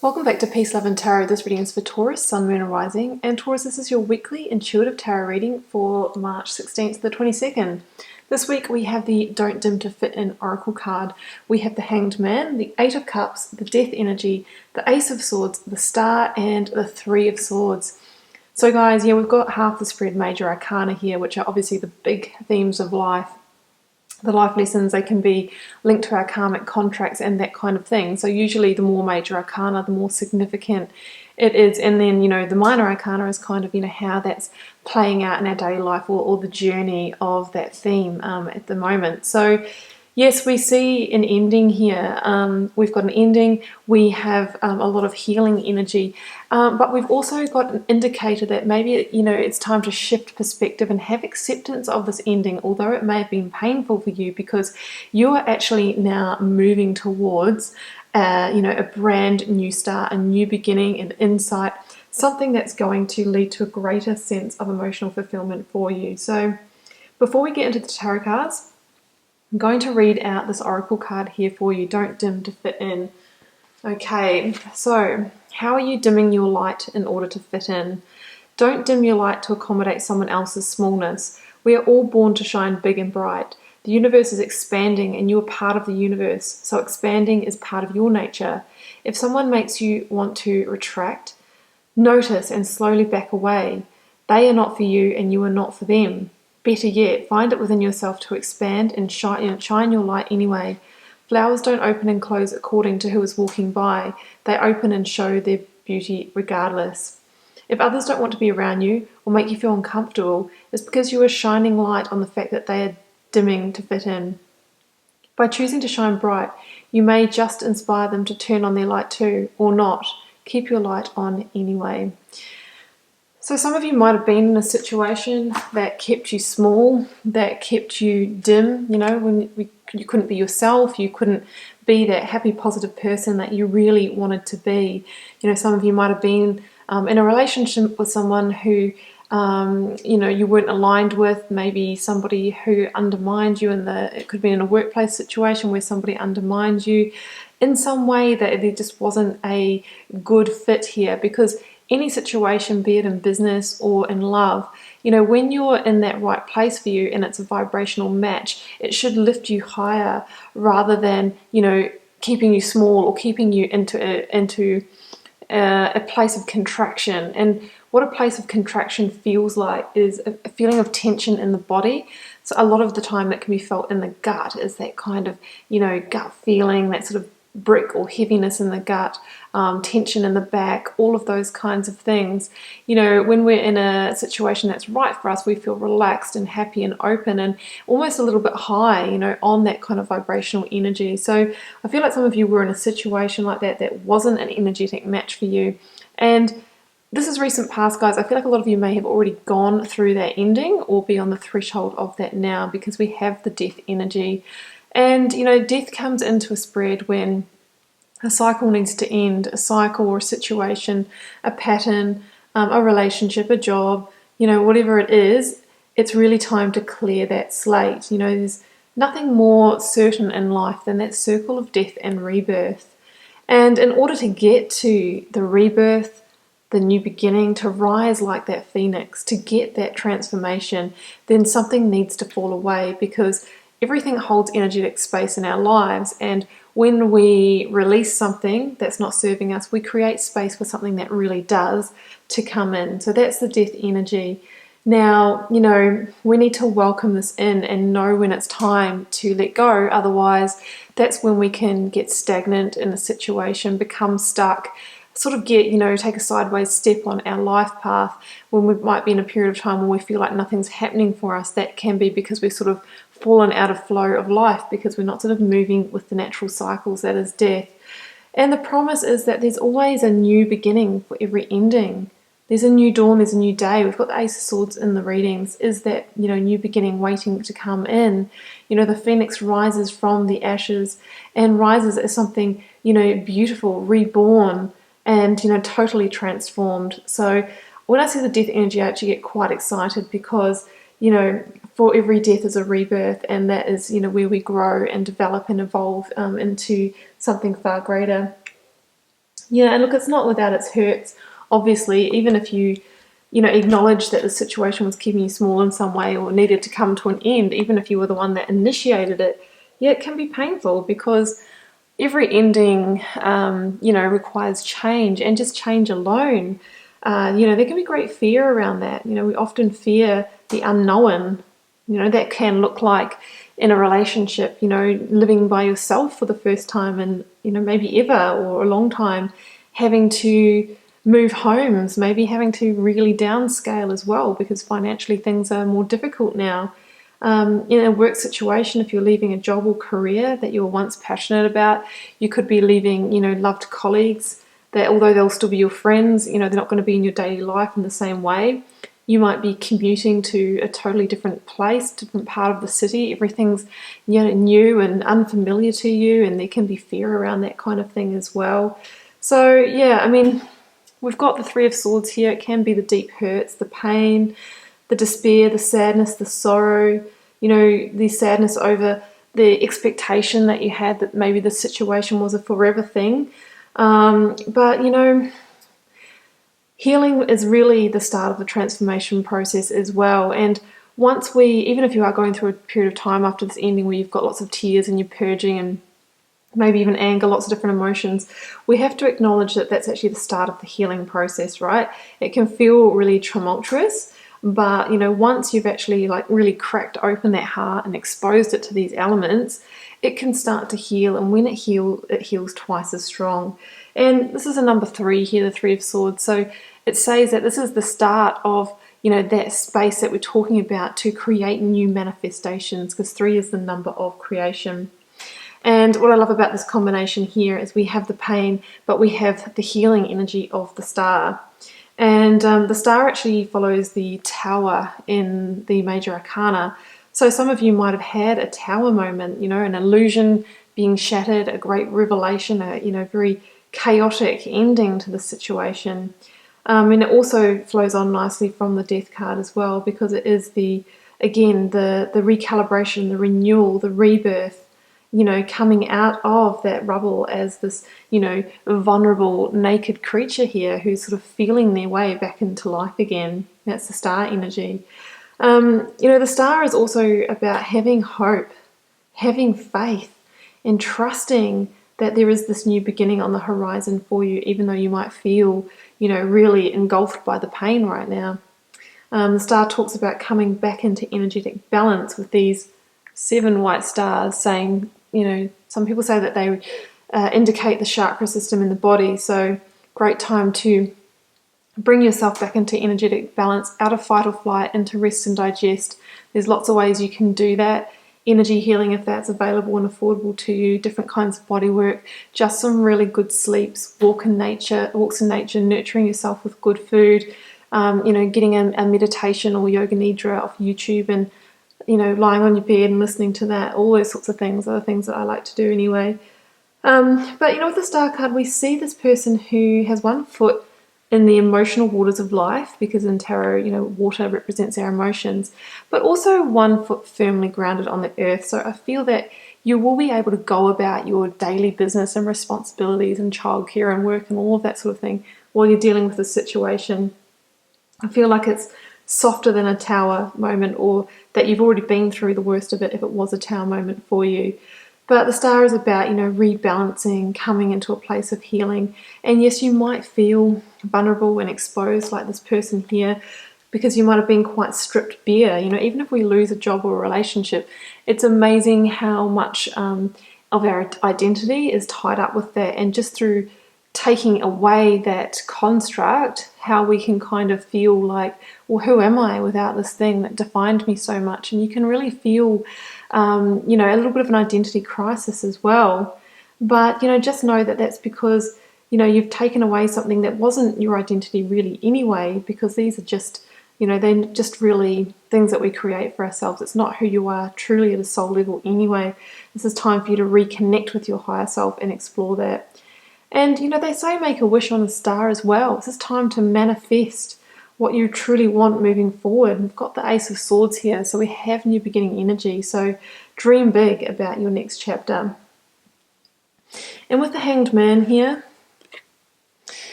Welcome back to Peace, Love and Tarot. This reading is for Taurus, Sun, Moon and Rising. And Taurus, this is your weekly intuitive tarot reading for March 16th to the 22nd. This week we have the Don't Dim to Fit In Oracle card. We have the Hanged Man, the Eight of Cups, the Death Energy, the Ace of Swords, the Star and the Three of Swords. So guys, yeah, we've got half the spread major arcana here, which are obviously the big themes of life. The life lessons, they can be linked to our karmic contracts and that kind of thing. So usually the more major arcana, the more significant it is. And then, the minor arcana is kind of, how that's playing out in our daily life or the journey of that theme at the moment. So yes, we see an ending here. We've got an ending. We have a lot of healing energy, but we've also got an indicator that maybe, it's time to shift perspective and have acceptance of this ending, although it may have been painful for you because you are actually now moving towards, a brand new start, a new beginning, an insight, something that's going to lead to a greater sense of emotional fulfillment for you. So before we get into the tarot cards, I'm going to read out this oracle card here for you. Don't dim to fit in. Okay, so how are you dimming your light in order to fit in? Don't dim your light to accommodate someone else's smallness. We are all born to shine big and bright. The universe is expanding and you are part of the universe, so expanding is part of your nature. If someone makes you want to retract, notice and slowly back away. They are not for you and you are not for them. Better yet, find it within yourself to expand and shine your light anyway. Flowers don't open and close according to who is walking by. They open and show their beauty regardless. If others don't want to be around you or make you feel uncomfortable, it's because you are shining light on the fact that they are dimming to fit in. By choosing to shine bright, you may just inspire them to turn on their light too, or not. Keep your light on anyway. So some of you might have been in a situation that kept you small, that kept you dim, when you couldn't be yourself, you couldn't be that happy, positive person that you really wanted to be. Some of you might have been in a relationship with someone who, you weren't aligned with, maybe somebody who undermined you it could be in a workplace situation where somebody undermined you in some way that there just wasn't a good fit here, because any situation, be it in business or in love, when you're in that right place for you and it's a vibrational match, it should lift you higher rather than, keeping you small or keeping you into a place of contraction. And what a place of contraction feels like is a feeling of tension in the body. So a lot of the time that can be felt in the gut is that kind of, gut feeling, that sort of brick or heaviness in the gut, tension in the back, all of those kinds of things. When we're in a situation that's right for us, we feel relaxed and happy and open and almost a little bit high, on that kind of vibrational energy. So I feel like some of you were in a situation like that wasn't an energetic match for you. And this is recent past, guys. I feel like a lot of you may have already gone through that ending or be on the threshold of that now, because we have the death energy. And, death comes into a spread when a cycle needs to end, a cycle or a situation, a pattern, a relationship, a job, whatever it is, it's really time to clear that slate. There's nothing more certain in life than that circle of death and rebirth. And in order to get to the rebirth, the new beginning, to rise like that phoenix, to get that transformation, then something needs to fall away, because everything holds energetic space in our lives, and when we release something that's not serving us, we create space for something that really does to come in. So that's the death energy. Now, we need to welcome this in and know when it's time to let go. Otherwise, that's when we can get stagnant in a situation, become stuck, sort of get, take a sideways step on our life path when we might be in a period of time when we feel like nothing's happening for us. That can be because we've sort of fallen out of flow of life, because we're not sort of moving with the natural cycles that is death. And the promise is that there's always a new beginning for every ending. There's a new dawn, there's a new day. We've got the Ace of Swords in the readings. Is that, new beginning waiting to come in? The phoenix rises from the ashes and rises as something, beautiful, reborn, and totally transformed. So when I see the death energy, I actually get quite excited, because for every death is a rebirth, and that is where we grow and develop and evolve into something far greater. Yeah, and look, it's not without its hurts. Obviously, even if you know, acknowledge that the situation was keeping you small in some way or needed to come to an end, even if you were the one that initiated it, yeah, it can be painful because every ending, you know, requires change, and just change alone, you know, there can be great fear around that. You know, we often fear the unknown. You know, that can look like in a relationship, you know, living by yourself for the first time and, you know, maybe ever or a long time, having to move homes, maybe having to really downscale as well because financially things are more difficult now. In a work situation, if you're leaving a job or career that you were once passionate about, you could be leaving, you know, loved colleagues that, although they'll still be your friends, you know, they're not going to be in your daily life in the same way. You might be commuting to a totally different place, different part of the city. Everything's, you know, new and unfamiliar to you, and there can be fear around that kind of thing as well. So, yeah, I mean, we've got the Three of Swords here. It can be the deep hurts, the pain, the despair, the sadness, the sorrow, you know, the sadness over the expectation that you had that maybe the situation was a forever thing. But, you know, healing is really the start of the transformation process as well. And once even if you are going through a period of time after this ending where you've got lots of tears and you're purging and maybe even anger, lots of different emotions, we have to acknowledge that that's actually the start of the healing process, right? It can feel really tumultuous, but, you know, once you've actually like really cracked open that heart and exposed it to these elements, it can start to heal. And when it heals twice as strong. And this is a number 3 here, the Three of Swords. So it says that this is the start of, you know, that space that we're talking about to create new manifestations, because 3 is the number of creation. And what I love about this combination here is we have the pain, but we have the healing energy of the star. And the star actually follows the tower in the major arcana. So some of you might have had a tower moment, you know, an illusion being shattered, a great revelation, a, you know, very chaotic ending to the situation. And it also flows on nicely from the Death card as well, because it is again, the recalibration, the renewal, the rebirth, you know, coming out of that rubble as this, you know, vulnerable, naked creature here who's sort of feeling their way back into life again. That's the star energy. You know, the star is also about having hope, having faith, and trusting that there is this new beginning on the horizon for you, even though you might feel, you know, really engulfed by the pain right now. The star talks about coming back into energetic balance with these 7 white stars, saying, you know, some people say that they indicate the chakra system in the body. So great time to bring yourself back into energetic balance, out of fight or flight, into rest and digest. There's lots of ways you can do that. Energy healing, if that's available and affordable to you, different kinds of body work, just some really good sleeps, walks in nature, nurturing yourself with good food, you know, getting a meditation or yoga nidra off YouTube and, you know, lying on your bed and listening to that, all those sorts of things are the things that I like to do anyway. But, you know, with the star card, we see this person who has one foot in the emotional waters of life, because in tarot, you know, water represents our emotions, but also one foot firmly grounded on the earth. So I feel that you will be able to go about your daily business and responsibilities and childcare and work and all of that sort of thing while you're dealing with the situation. I feel like it's softer than a tower moment, or that you've already been through the worst of it if it was a tower moment for you. But the star is about, you know, rebalancing, coming into a place of healing. And yes, you might feel vulnerable and exposed like this person here, because you might have been quite stripped bare. You know, even if we lose a job or a relationship, it's amazing how much of our identity is tied up with that. And just through taking away that construct, how we can kind of feel like, well, who am I without this thing that defined me so much? And you can really feel, you know, a little bit of an identity crisis as well. But, you know, just know that that's because, you know, you've taken away something that wasn't your identity really anyway, because these are just, you know, they're just really things that we create for ourselves. It's not who you are truly at a soul level anyway. This is time for you to reconnect with your higher self and explore that. And, you know, they say make a wish on a star as well. This is time to manifest what you truly want moving forward. We've got the Ace of Swords here, so we have new beginning energy. So dream big about your next chapter. And with the Hanged Man here,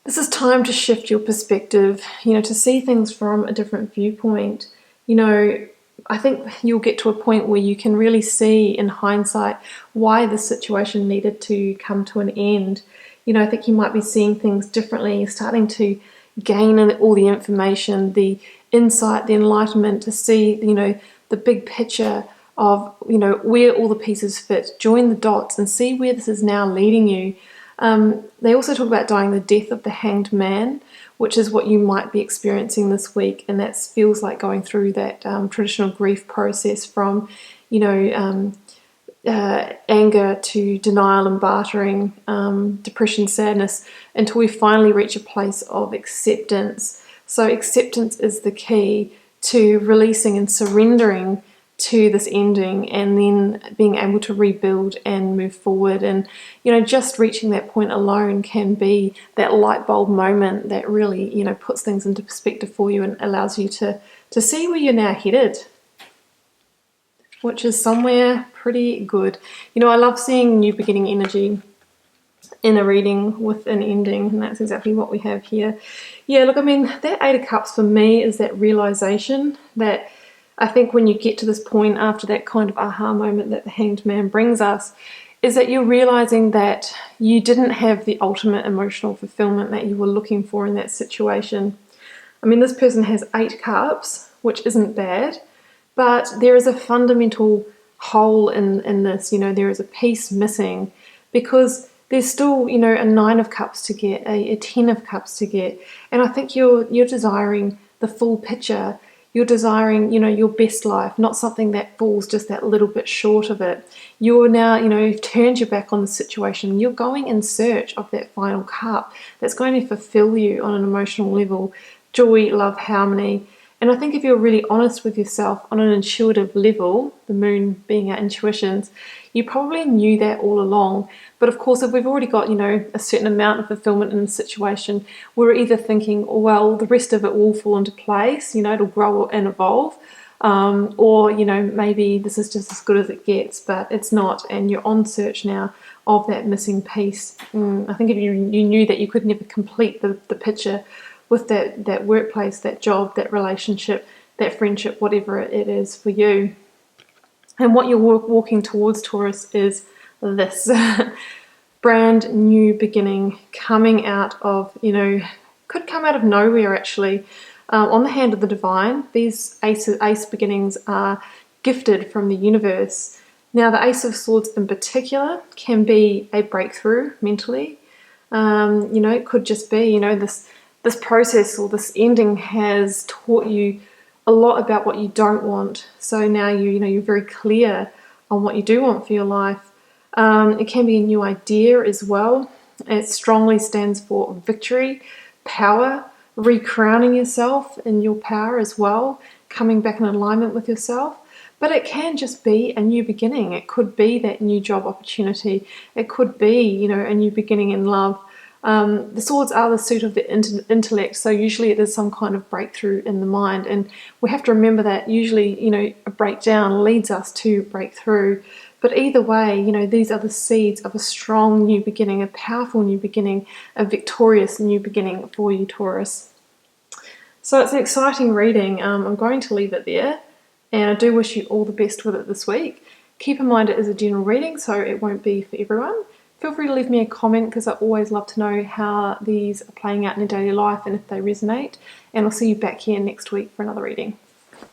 This is time to shift your perspective, to see things from a different viewpoint. I think you'll get to a point where you can really see in hindsight why the situation needed to come to an end. I think you might be seeing things differently. You're starting to gain all the information, the insight, the enlightenment to see, the big picture of, where all the pieces fit. Join the dots and see where this is now leading you. They also talk about dying the death of the hanged man, which is what you might be experiencing this week, and that feels like going through that traditional grief process from, anger to denial and bartering, depression, sadness, until we finally reach a place of acceptance. So acceptance is the key to releasing and surrendering to this ending, and then being able to rebuild and move forward. And just reaching that point alone can be that light bulb moment that really puts things into perspective for you and allows you to see where you're now headed, which is somewhere pretty good. I love seeing new beginning energy in a reading with an ending, and that's exactly what we have here. Yeah, look, that Eight of Cups for me is that realization that I think when you get to this point after that kind of aha moment that the Hanged Man brings us, is that you're realizing that you didn't have the ultimate emotional fulfillment that you were looking for in that situation. This person has 8 cups, which isn't bad, but there is a fundamental hole in this. There is a piece missing, because there's still, a 9 of cups to get, a 10 of cups to get. And I think you're desiring the full picture. You're desiring, your best life, not something that falls just that little bit short of it. You're now, you've turned your back on the situation. You're going in search of that final cup that's going to fulfill you on an emotional level. Joy, love, harmony. And I think if you're really honest with yourself on an intuitive level, the moon being our intuitions, you probably knew that all along. But of course, if we've already got, a certain amount of fulfillment in the situation, we're either thinking, oh, well, the rest of it will fall into place, it'll grow and evolve. Or, maybe this is just as good as it gets, but it's not. And you're on search now of that missing piece. I think if you knew that you could never complete the picture with that workplace, that job, that relationship, that friendship, whatever it is for you. And what you're walking towards, Taurus, is this brand new beginning coming out of, could come out of nowhere actually. On the hand of the divine, these ace beginnings are gifted from the universe. Now, the Ace of Swords in particular can be a breakthrough mentally. It could just be, this process or this ending has taught you a lot about what you don't want. So now you're very clear on what you do want for your life. It can be a new idea as well. It strongly stands for victory, power, recrowning yourself in your power as well, coming back in alignment with yourself. But it can just be a new beginning. It could be that new job opportunity. It could be, a new beginning in love. The swords are the suit of the intellect, so usually it is some kind of breakthrough in the mind, and we have to remember that usually, a breakdown leads us to breakthrough. But either way, these are the seeds of a strong new beginning, a powerful new beginning, a victorious new beginning for you, Taurus. So it's an exciting reading. I'm going to leave it there, and I do wish you all the best with it this week. Keep in mind it is a general reading, so it won't be for everyone. Feel free to leave me a comment, because I always love to know how these are playing out in your daily life and if they resonate. And I'll see you back here next week for another reading.